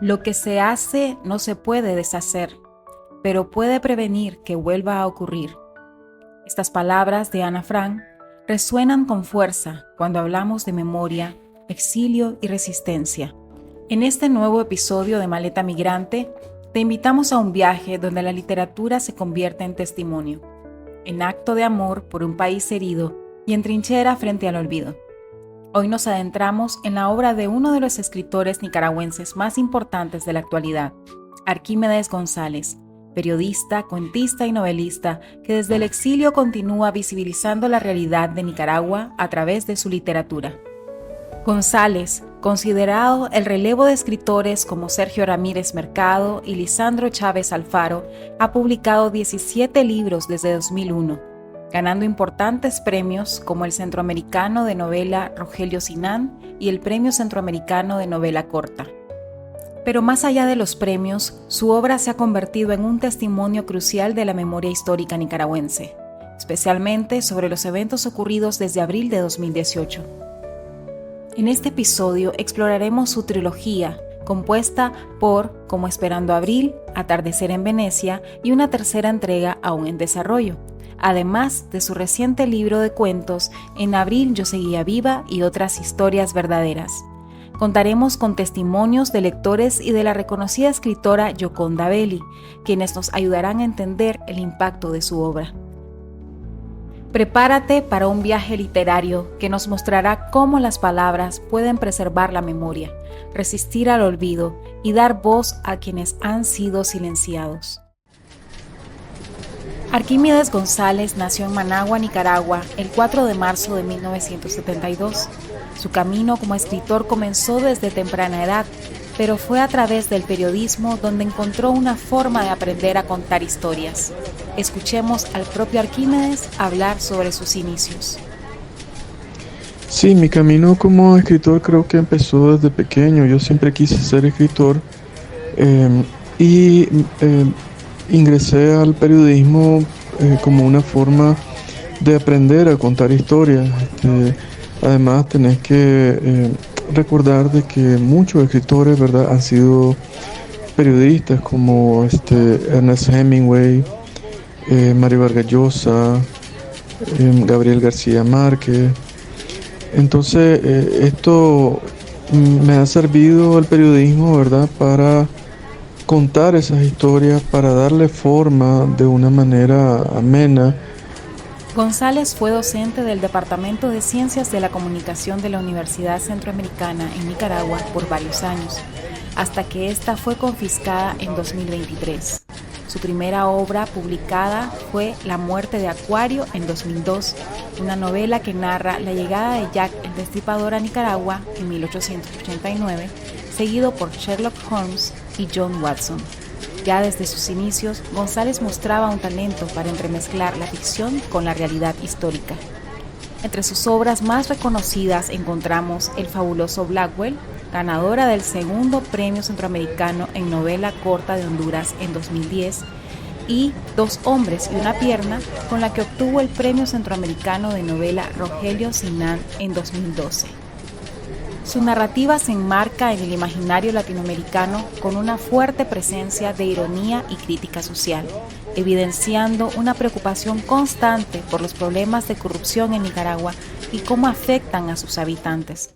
Lo que se hace no se puede deshacer, pero puede prevenir que vuelva a ocurrir. Estas palabras de Ana Frank resuenan con fuerza cuando hablamos de memoria, exilio y resistencia. En este nuevo episodio de Maleta Migrante, te invitamos a un viaje donde la literatura se convierte en testimonio, en acto de amor por un país herido y en trinchera frente al olvido. Hoy nos adentramos en la obra de uno de los escritores nicaragüenses más importantes de la actualidad, Arquímedes González, periodista, cuentista y novelista que desde el exilio continúa visibilizando la realidad de Nicaragua a través de su literatura. González, considerado el relevo de escritores como Sergio Ramírez Mercado y Lisandro Chávez Alfaro, ha publicado 17 libros desde 2001. Ganando importantes premios como el Centroamericano de Novela Rogelio Sinan y el Premio Centroamericano de Novela Corta. Pero más allá de los premios, su obra se ha convertido en un testimonio crucial de la memoria histórica nicaragüense, especialmente sobre los eventos ocurridos desde abril de 2018. En este episodio exploraremos su trilogía, compuesta por Como Esperando Abril, Atardecer en Venecia y una tercera entrega aún en desarrollo, además de su reciente libro de cuentos En Abril yo seguía viva y otras historias verdaderas. Contaremos con testimonios de lectores y de la reconocida escritora Yoconda Belli, quienes nos ayudarán a entender el impacto de su obra. Prepárate para un viaje literario que nos mostrará cómo las palabras pueden preservar la memoria, resistir al olvido y dar voz a quienes han sido silenciados. Arquímedes González nació en Managua, Nicaragua, el 4 de marzo de 1972. Su camino como escritor comenzó desde temprana edad, pero fue a través del periodismo donde encontró una forma de aprender a contar historias. Escuchemos al propio Arquímedes hablar sobre sus inicios. Sí, mi camino como escritor creo que empezó desde pequeño. Yo siempre quise ser escritor y ingresé al periodismo como una forma de aprender a contar historias. Además, tenés que recordar de que muchos escritores, ¿verdad?, han sido periodistas como Ernest Hemingway, Mario Vargas Llosa, Gabriel García Márquez. Entonces, esto me ha servido el periodismo, ¿verdad?, para contar esas historias, para darle forma de una manera amena. González fue docente del Departamento de Ciencias de la Comunicación de la Universidad Centroamericana en Nicaragua por varios años, hasta que esta fue confiscada en 2023. Su primera obra publicada fue La muerte de Acuario en 2002, una novela que narra la llegada de Jack el Destripador a Nicaragua en 1889, seguido por Sherlock Holmes y John Watson. Ya desde sus inicios, González mostraba un talento para entremezclar la ficción con la realidad histórica. Entre sus obras más reconocidas encontramos El fabuloso Blackwell, ganadora del segundo Premio Centroamericano en Novela Corta de Honduras en 2010, y Dos hombres y una pierna, con la que obtuvo el Premio Centroamericano de Novela Rogelio Sinan en 2012. Su narrativa se enmarca en el imaginario latinoamericano con una fuerte presencia de ironía y crítica social, evidenciando una preocupación constante por los problemas de corrupción en Nicaragua y cómo afectan a sus habitantes.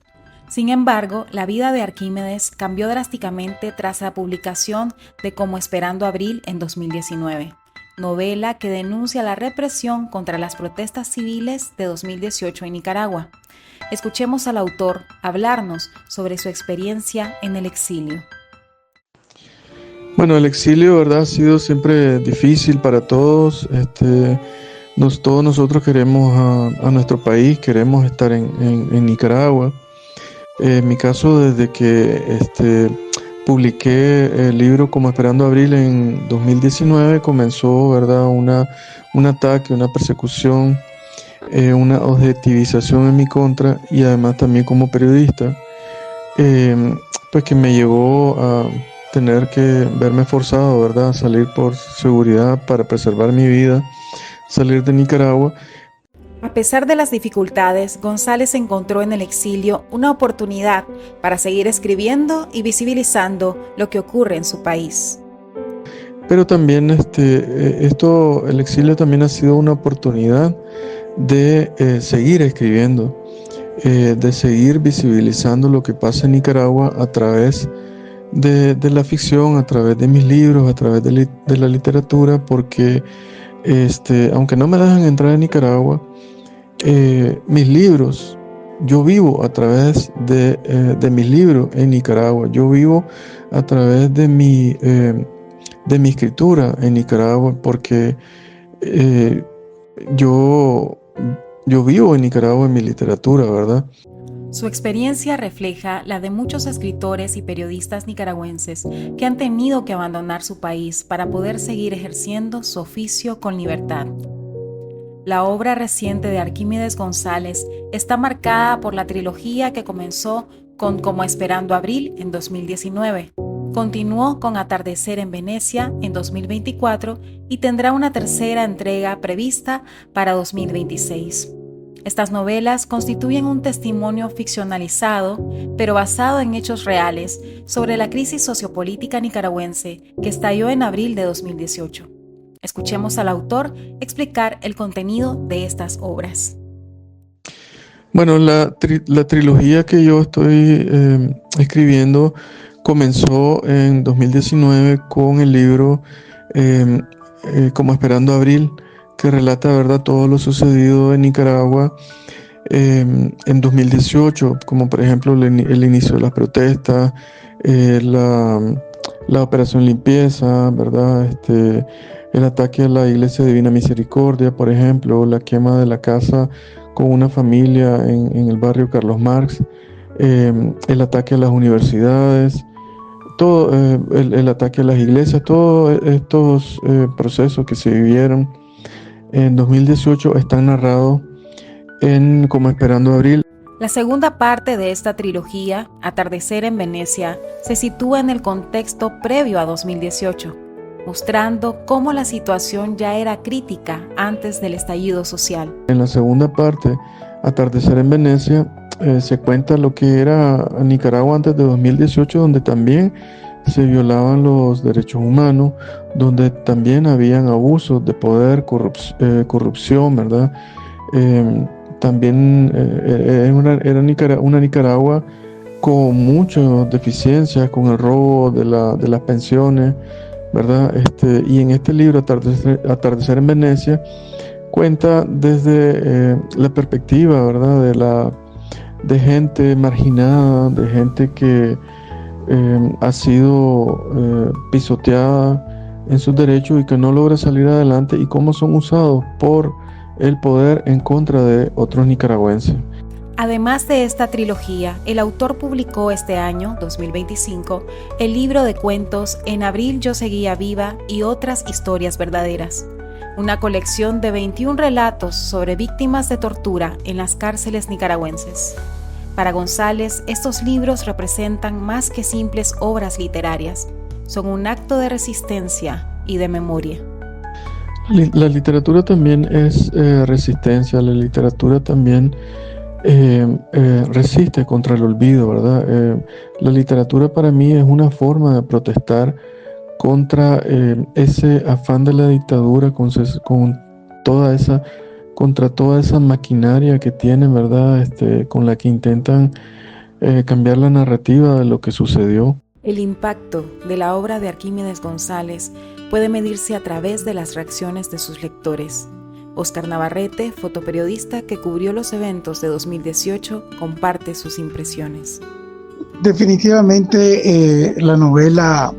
Sin embargo, la vida de Arquímedes cambió drásticamente tras la publicación de Como Esperando Abril en 2019, novela que denuncia la represión contra las protestas civiles de 2018 en Nicaragua. Escuchemos al autor hablarnos sobre su experiencia en el exilio. Bueno, el exilio, ¿verdad?, ha sido siempre difícil para todos. Todos nosotros queremos a nuestro país, queremos estar en Nicaragua. En mi caso, desde que publiqué el libro Como Esperando Abril en 2019, comenzó, ¿verdad?, un ataque, una persecución, una objetivización en mi contra, y además también como periodista, pues que me llevó a tener que verme forzado, ¿verdad?, a salir por seguridad para preservar mi vida, salir de Nicaragua. A A pesar de las dificultades, González encontró en el exilio una oportunidad para seguir escribiendo y visibilizando lo que ocurre en su país. Pero también el exilio también ha sido una oportunidad de seguir escribiendo, de seguir visibilizando lo que pasa en Nicaragua a través de la ficción, a través de mis libros, a través de la literatura, porque aunque no me dejan entrar en Nicaragua, mis libros, yo vivo a través de mis libros en Nicaragua, yo vivo a través de mi escritura en Nicaragua, porque yo vivo en Nicaragua en mi literatura, ¿verdad? Su experiencia refleja la de muchos escritores y periodistas nicaragüenses que han tenido que abandonar su país para poder seguir ejerciendo su oficio con libertad. La obra reciente de Arquímedes González está marcada por la trilogía que comenzó con Como Esperando Abril en 2019, continuó con Atardecer en Venecia en 2024 y tendrá una tercera entrega prevista para 2026. Estas novelas constituyen un testimonio ficcionalizado, pero basado en hechos reales, sobre la crisis sociopolítica nicaragüense que estalló en abril de 2018. Escuchemos al autor explicar el contenido de estas obras. Bueno, la trilogía que yo estoy escribiendo comenzó en 2019 con el libro Como Esperando Abril, que relata, ¿verdad?, todo lo sucedido en Nicaragua en 2018, como por ejemplo el inicio de las protestas, la operación limpieza, ¿verdad?, el ataque a la Iglesia Divina Misericordia, por ejemplo, la quema de la casa con una familia en el barrio Carlos Marx, el ataque a las universidades, todo el ataque a las iglesias, todos estos procesos que se vivieron en 2018 están narrados en Como Esperando Abril. La segunda parte de esta trilogía, Atardecer en Venecia, se sitúa en el contexto previo a 2018, mostrando cómo la situación ya era crítica antes del estallido social. En la segunda parte, Atardecer en Venecia, se cuenta lo que era Nicaragua antes de 2018, donde también se violaban los derechos humanos, donde también habían abusos de poder, corrupción, ¿verdad? También era una Nicaragua con muchas deficiencias, con el robo de las pensiones, ¿verdad? Y en este libro, Atardecer en Venecia, cuenta desde la perspectiva, ¿verdad?, de gente marginada, de gente que ha sido pisoteada en sus derechos y que no logra salir adelante, y cómo son usados por el poder en contra de otros nicaragüenses. Además de esta trilogía, el autor publicó este año, 2025, el libro de cuentos En abril yo seguía viva y otras historias verdaderas, una colección de 21 relatos sobre víctimas de tortura en las cárceles nicaragüenses. Para González, estos libros representan más que simples obras literarias, son un acto de resistencia y de memoria. La literatura también es resistencia, la literatura también resiste contra el olvido, ¿verdad? La literatura para mí es una forma de protestar contra ese afán de la dictadura, contra toda esa maquinaria que tienen, ¿verdad?, con la que intentan cambiar la narrativa de lo que sucedió. El impacto de la obra de Arquímedes González puede medirse a través de las reacciones de sus lectores. Oscar Navarrete, fotoperiodista que cubrió los eventos de 2018, comparte sus impresiones. Definitivamente la novela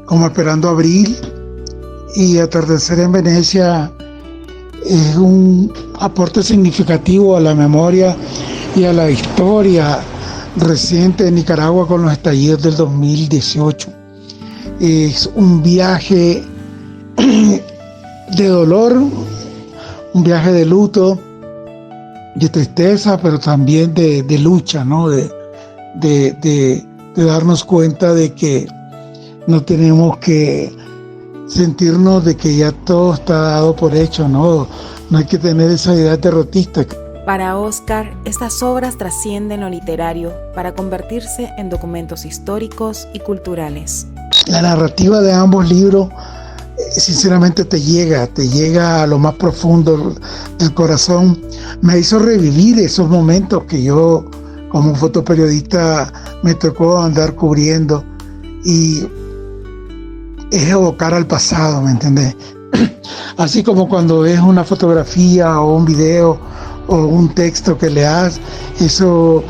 Como Esperando Abril y Atardecer en Venecia es un aporte significativo a la memoria y a la historia reciente de Nicaragua con los estallidos del 2018. Es un viaje de dolor, un viaje de luto, de tristeza, pero también de lucha, ¿no? De darnos cuenta de que no tenemos que sentirnos de que ya todo está dado por hecho, no hay que tener esa idea derrotista. Para Oscar, estas obras trascienden lo literario para convertirse en documentos históricos y culturales. La narrativa de ambos libros sinceramente te llega a lo más profundo del corazón. Me hizo revivir esos momentos que yo como fotoperiodista me tocó andar cubriendo, y es evocar al pasado, ¿me entendés? Así como cuando ves una fotografía o un video o un texto que leas, eso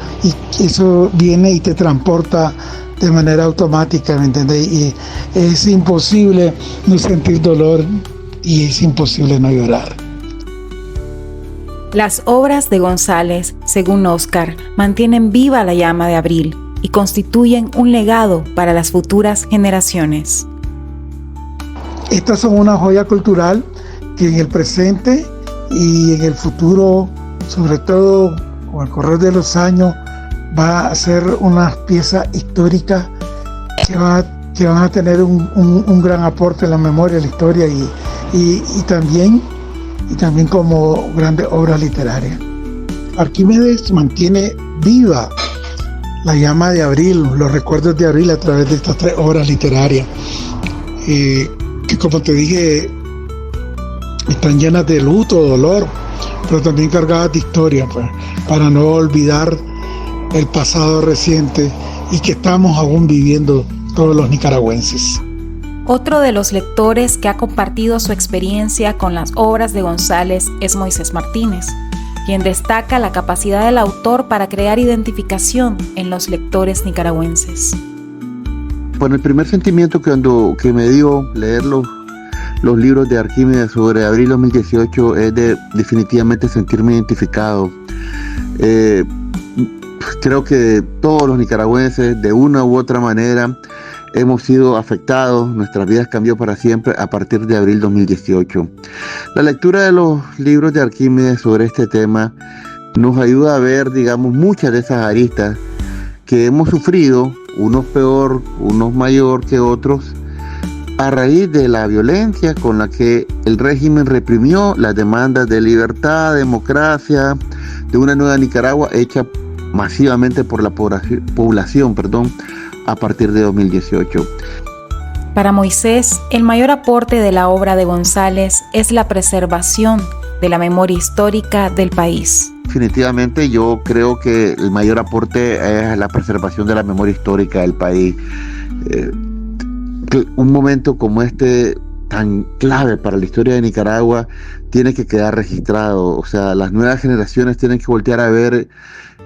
viene y te transporta de manera automática, ¿me entendés? Y es imposible no sentir dolor y es imposible no llorar. Las obras de González, según Oscar, mantienen viva la llama de Abril y constituyen un legado para las futuras generaciones. Estas son una joya cultural que en el presente y en el futuro, sobre todo con el correr de los años, va a ser una pieza histórica que van a tener un gran aporte en la memoria, en la historia y también como grandes obras literarias. Arquímedes mantiene viva la llama de Abril, los recuerdos de Abril a través de estas 3 obras literarias, que como te dije, están llenas de luto, dolor, pero también cargadas de historia, pues, para no olvidar el pasado reciente y que estamos aún viviendo todos los nicaragüenses. Otro de los lectores que ha compartido su experiencia con las obras de González es Moisés Martínez, quien destaca la capacidad del autor para crear identificación en los lectores nicaragüenses. Bueno, el primer sentimiento que me dio leer los libros de Arquímedes sobre Abril 2018 es de definitivamente sentirme identificado. Creo que todos los nicaragüenses, de una u otra manera, hemos sido afectados, nuestras vidas cambió para siempre a partir de abril 2018. La lectura de los libros de Arquímedes sobre este tema nos ayuda a ver, digamos, muchas de esas aristas que hemos sufrido, unos peor, unos mayor que otros, a raíz de la violencia con la que el régimen reprimió las demandas de libertad, democracia, de una nueva Nicaragua hecha masivamente por la población, a partir de 2018. Para Moisés, el mayor aporte de la obra de González es la preservación de la memoria histórica del país. Definitivamente yo creo que el mayor aporte es la preservación de la memoria histórica del país. Un momento como este, tan clave para la historia de Nicaragua, tiene que quedar registrado. O sea, las nuevas generaciones tienen que voltear a ver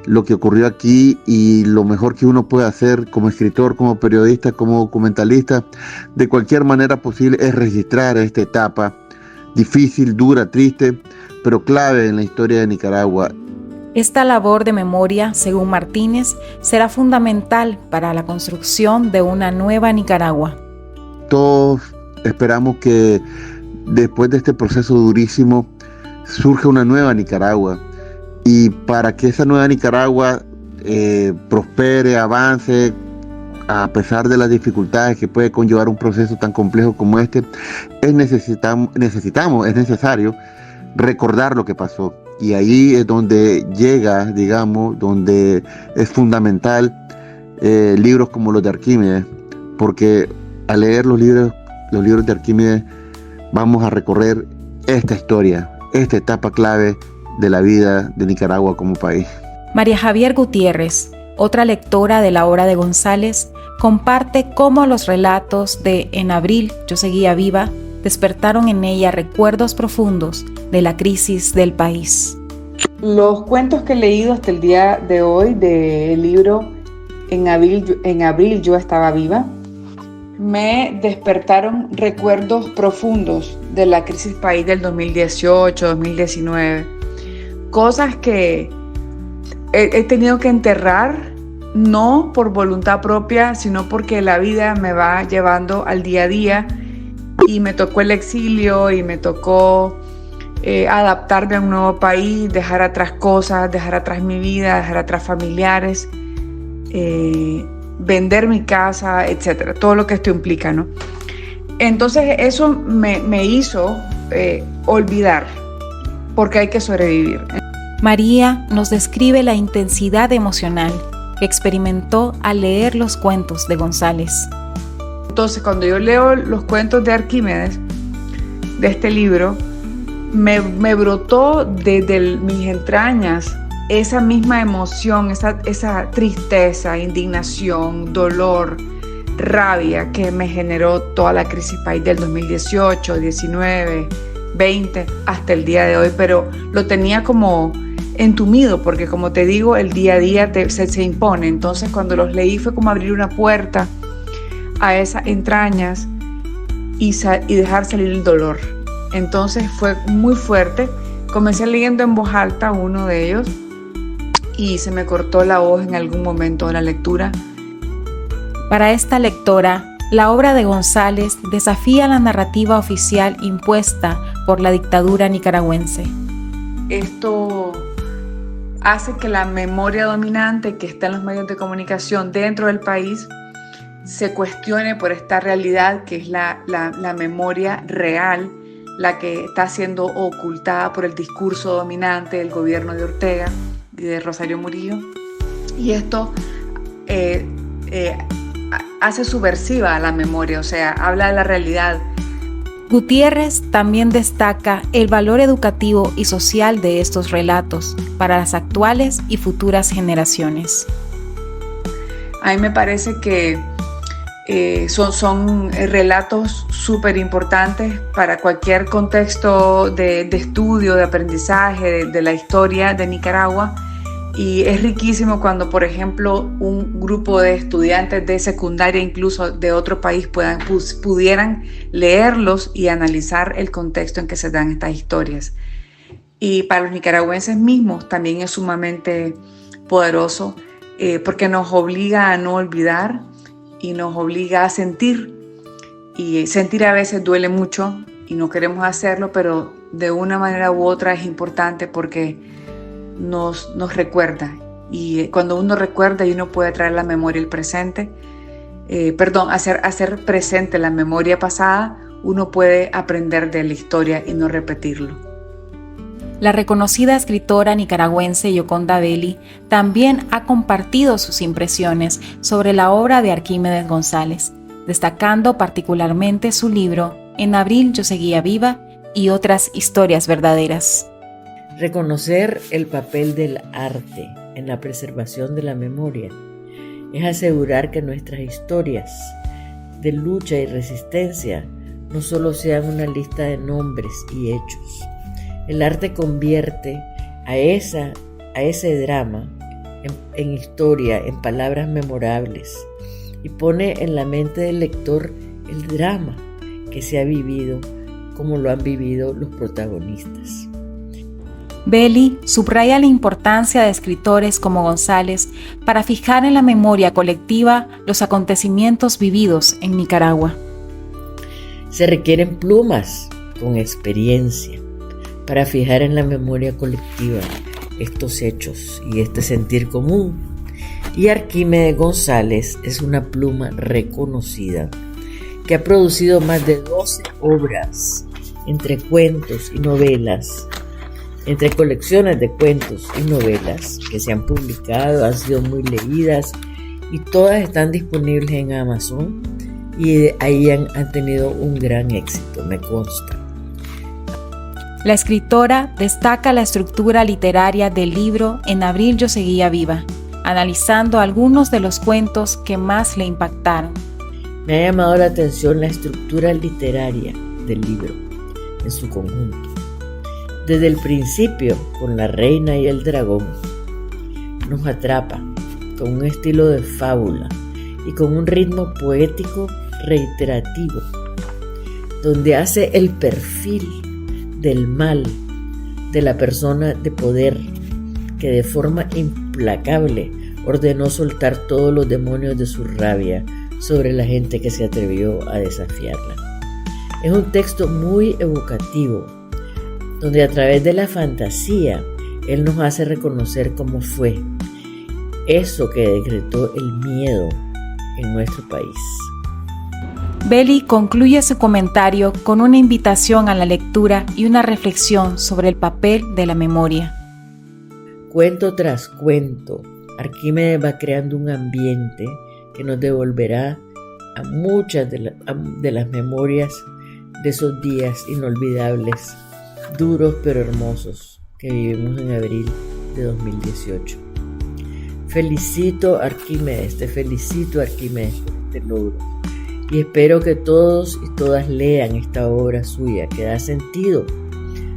lo que ocurrió aquí, y lo mejor que uno puede hacer como escritor, como periodista, como documentalista, de cualquier manera posible, es registrar esta etapa difícil, dura, triste, pero clave en la historia de Nicaragua. Esta labor de memoria, según Martínez, será fundamental para la construcción de una nueva Nicaragua. Todos esperamos que después de este proceso durísimo surja una nueva Nicaragua. Y para que esa nueva Nicaragua prospere, avance, a pesar de las dificultades que puede conllevar un proceso tan complejo como este, es necesario recordar lo que pasó. Y ahí es donde llega, digamos, donde es fundamental libros como los de Arquímedes, porque al leer los libros de Arquímedes vamos a recorrer esta historia, esta etapa clave de la vida de Nicaragua como país. María Javier Gutiérrez, otra lectora de la obra de González, comparte cómo los relatos de En abril yo seguía viva despertaron en ella recuerdos profundos de la crisis del país. Los cuentos que he leído hasta el día de hoy del libro En abril yo estaba viva me despertaron recuerdos profundos de la crisis país del 2018-2019. Cosas que he tenido que enterrar, no por voluntad propia, sino porque la vida me va llevando al día a día, y me tocó el exilio y me tocó adaptarme a un nuevo país, dejar atrás cosas, dejar atrás mi vida, dejar atrás familiares, vender mi casa, etcétera, todo lo que esto implica, ¿no? Entonces eso me hizo olvidar, porque hay que sobrevivir. María nos describe la intensidad emocional que experimentó al leer los cuentos de González. Entonces, cuando yo leo los cuentos de Arquímedes, de este libro, me brotó desde mis entrañas esa misma emoción, esa tristeza, indignación, dolor, rabia que me generó toda la crisis país del 2018, 19, 20, hasta el día de hoy, pero lo tenía como entumido, porque como te digo, el día a día se impone. Entonces, cuando los leí fue como abrir una puerta a esas entrañas y dejar salir el dolor. Entonces fue muy fuerte. Comencé leyendo en voz alta uno de ellos y se me cortó la voz en algún momento de la lectura. Para esta lectora, la obra de González desafía la narrativa oficial impuesta por la dictadura nicaragüense. Esto hace que la memoria dominante que está en los medios de comunicación dentro del país se cuestione por esta realidad que es la memoria real, la que está siendo ocultada por el discurso dominante del gobierno de Ortega y de Rosario Murillo. Y esto hace subversiva a la memoria, o sea, habla de la realidad. Gutiérrez también destaca el valor educativo y social de estos relatos para las actuales y futuras generaciones. A mí me parece que son relatos súper importantes para cualquier contexto de estudio, de aprendizaje de la historia de Nicaragua, y es riquísimo cuando, por ejemplo, un grupo de estudiantes de secundaria, incluso de otro país, pudieran leerlos y analizar el contexto en que se dan estas historias. Y para los nicaragüenses mismos también es sumamente poderoso porque nos obliga a no olvidar y nos obliga a sentir, y sentir a veces duele mucho y no queremos hacerlo, pero de una manera u otra es importante porque nos recuerda, y cuando uno recuerda y uno puede traer la memoria el presente, hacer presente la memoria pasada, uno puede aprender de la historia y no repetirlo. La reconocida escritora nicaragüense Yoconda Belli también ha compartido sus impresiones sobre la obra de Arquímedes González, destacando particularmente su libro En abril yo seguía viva y otras historias verdaderas. Reconocer el papel del arte en la preservación de la memoria es asegurar que nuestras historias de lucha y resistencia no solo sean una lista de nombres y hechos. El arte convierte a ese drama en historia, en palabras memorables, y pone en la mente del lector el drama que se ha vivido como lo han vivido los protagonistas. Belli subraya la importancia de escritores como González para fijar en la memoria colectiva los acontecimientos vividos en Nicaragua. Se requieren plumas con experiencia para fijar en la memoria colectiva estos hechos y este sentir común. Y Arquímedes González es una pluma reconocida que ha producido más de 12 obras entre cuentos y novelas, entre colecciones de cuentos y novelas que se han publicado, han sido muy leídas y todas están disponibles en Amazon, y ahí han tenido un gran éxito, me consta. La escritora destaca la estructura literaria del libro En abril yo seguía viva, analizando algunos de los cuentos que más le impactaron. Me ha llamado la atención la estructura literaria del libro en su conjunto. Desde el principio, con la reina y el dragón, nos atrapa con un estilo de fábula y con un ritmo poético reiterativo, donde hace el perfil del mal de la persona de poder que de forma implacable ordenó soltar todos los demonios de su rabia sobre la gente que se atrevió a desafiarla. Es un texto muy evocativo, donde a través de la fantasía él nos hace reconocer cómo fue eso que decretó el miedo en nuestro país. Belli concluye su comentario con una invitación a la lectura y una reflexión sobre el papel de la memoria. Cuento tras cuento, Arquímedes va creando un ambiente que nos devolverá a muchas de las memorias de esos días inolvidables, duros pero hermosos que vivimos en abril de 2018. Felicito Arquímedes, te felicito Arquímedes por este logro y espero que todos y todas lean esta obra suya que da sentido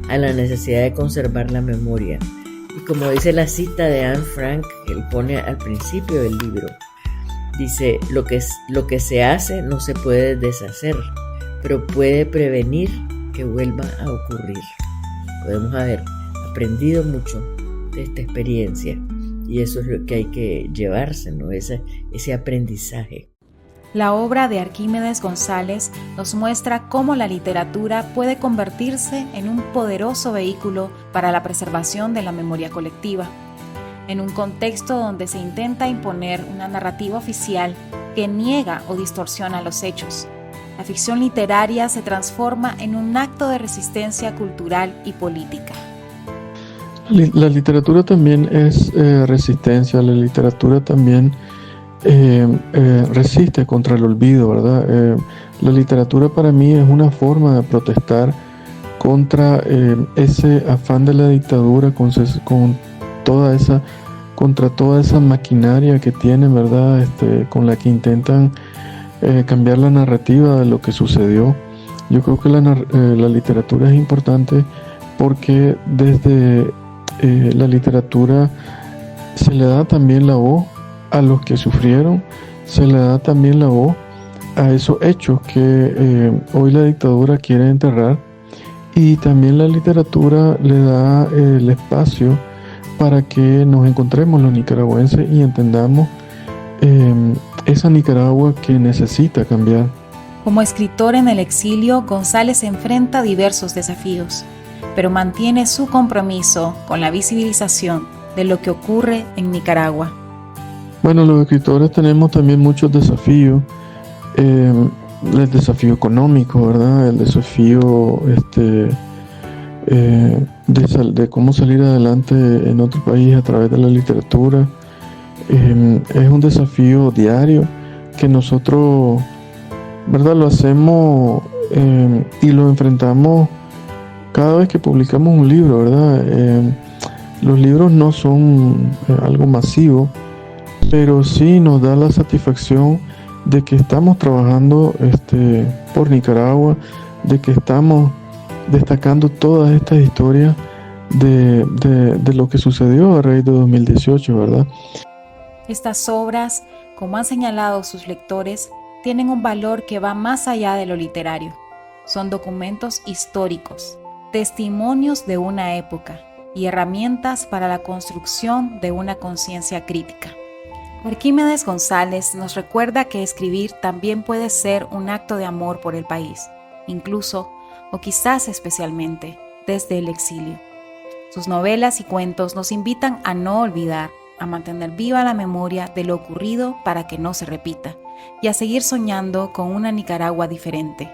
a la necesidad de conservar la memoria. Y como dice la cita de Anne Frank que él pone al principio del libro, dice, lo que se hace no se puede deshacer, pero puede prevenir que vuelva a ocurrir. Podemos haber aprendido mucho de esta experiencia y eso es lo que hay que llevarse, ¿no? Ese aprendizaje. La obra de Arquímedes González nos muestra cómo la literatura puede convertirse en un poderoso vehículo para la preservación de la memoria colectiva, en un contexto donde se intenta imponer una narrativa oficial que niega o distorsiona los hechos. La ficción literaria se transforma en un acto de resistencia cultural y política. La literatura también es resistencia, la literatura también resiste contra el olvido, ¿verdad? La literatura para mí es una forma de protestar contra ese afán de la dictadura, contra toda esa maquinaria que tienen, ¿verdad? Con la que intentan cambiar la narrativa de lo que sucedió. Yo creo que la literatura es importante porque desde la literatura se le da también la voz a los que sufrieron, se le da también la voz a esos hechos que hoy la dictadura quiere enterrar, y también la literatura le da el espacio para que nos encontremos los nicaragüenses y entendamos esa Nicaragua que necesita cambiar. Como escritor en el exilio, González enfrenta diversos desafíos, pero mantiene su compromiso con la visibilización de lo que ocurre en Nicaragua. Bueno, los escritores tenemos también muchos desafíos, el desafío económico, ¿verdad? El desafío de cómo salir adelante en otro país a través de la literatura. Es un desafío diario que nosotros, ¿verdad?, lo hacemos y lo enfrentamos cada vez que publicamos un libro, ¿verdad? Los libros no son algo masivo, pero sí nos da la satisfacción de que estamos trabajando por Nicaragua, de que estamos destacando todas estas historias de lo que sucedió a raíz de 2018, ¿verdad? Estas obras, como han señalado sus lectores, tienen un valor que va más allá de lo literario. Son documentos históricos, testimonios de una época y herramientas para la construcción de una conciencia crítica. Arquímedes González nos recuerda que escribir también puede ser un acto de amor por el país, incluso, o quizás especialmente, desde el exilio. Sus novelas y cuentos nos invitan a no olvidar, a mantener viva la memoria de lo ocurrido para que no se repita, y a seguir soñando con una Nicaragua diferente.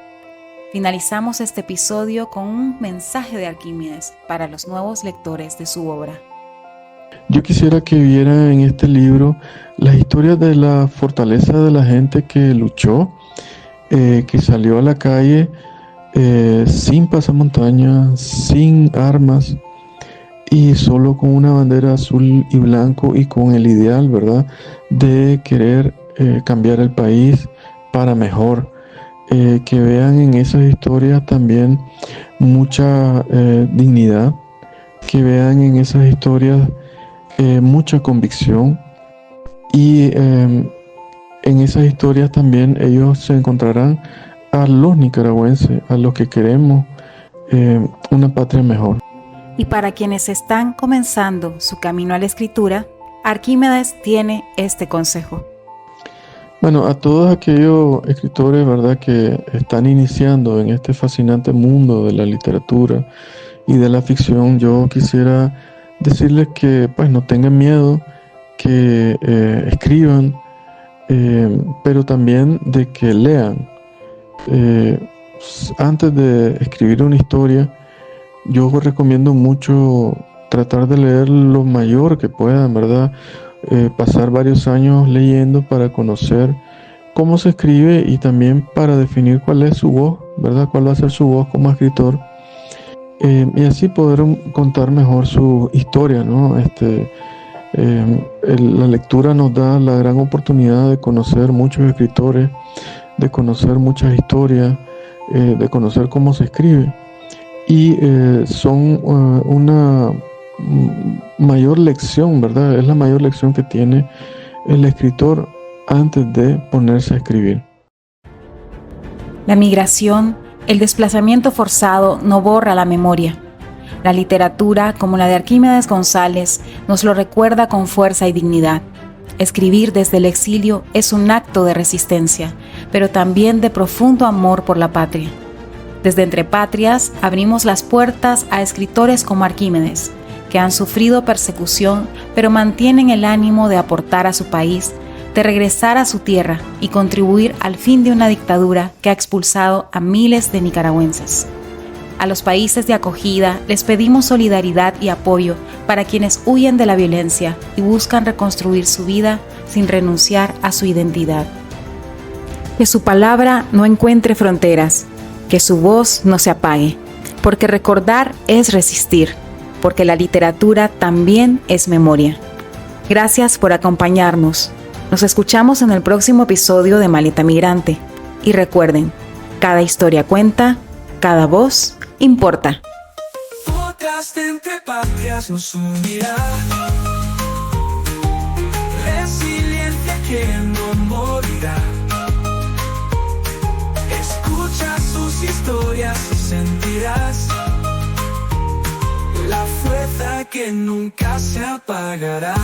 Finalizamos este episodio con un mensaje de Arquímedes para los nuevos lectores de su obra. Yo quisiera que vieran en este libro las historias de la fortaleza de la gente que luchó, que salió a la calle sin pasamontañas, sin armas y solo con una bandera azul y blanco y con el ideal, ¿verdad?, de querer cambiar el país para mejor. Que vean en esas historias también mucha dignidad, que vean en esas historias mucha convicción, y en esas historias también ellos se encontrarán a los nicaragüenses, a los que queremos una patria mejor. Y para quienes están comenzando su camino a la escritura, Arquímedes tiene este consejo. Bueno, a todos aquellos escritores, ¿verdad?, que están iniciando en este fascinante mundo de la literatura y de la ficción, yo quisiera decirles que pues no tengan miedo, que escriban, pero también de que lean, Antes de escribir una historia, yo recomiendo mucho tratar de leer lo mayor que puedan, ¿verdad? Pasar varios años leyendo para conocer cómo se escribe y también para definir cuál es su voz, ¿verdad? Cuál va a ser su voz como escritor, y así poder contar mejor su historia, ¿no? La lectura nos da la gran oportunidad de conocer muchos escritores, de conocer muchas historias, de conocer cómo se escribe, y son una mayor lección, ¿verdad? Es la mayor lección que tiene el escritor antes de ponerse a escribir. La migración, el desplazamiento forzado no borra la memoria. La literatura, como la de Arquímedes González, nos lo recuerda con fuerza y dignidad. Escribir desde el exilio es un acto de resistencia, pero también de profundo amor por la patria. Desde Entre Patrias abrimos las puertas a escritores como Arquímedes, que han sufrido persecución, pero mantienen el ánimo de aportar a su país, de regresar a su tierra y contribuir al fin de una dictadura que ha expulsado a miles de nicaragüenses. A los países de acogida les pedimos solidaridad y apoyo para quienes huyen de la violencia y buscan reconstruir su vida sin renunciar a su identidad. Que su palabra no encuentre fronteras, que su voz no se apague, porque recordar es resistir, porque la literatura también es memoria. Gracias por acompañarnos. Nos escuchamos en el próximo episodio de Maleta Migrante. Y recuerden, cada historia cuenta, cada voz importa. Podcast Entre Patrias nos unirá. Resiliencia que no morirá. Escucha sus historias y sentirás la fuerza que nunca se apagará.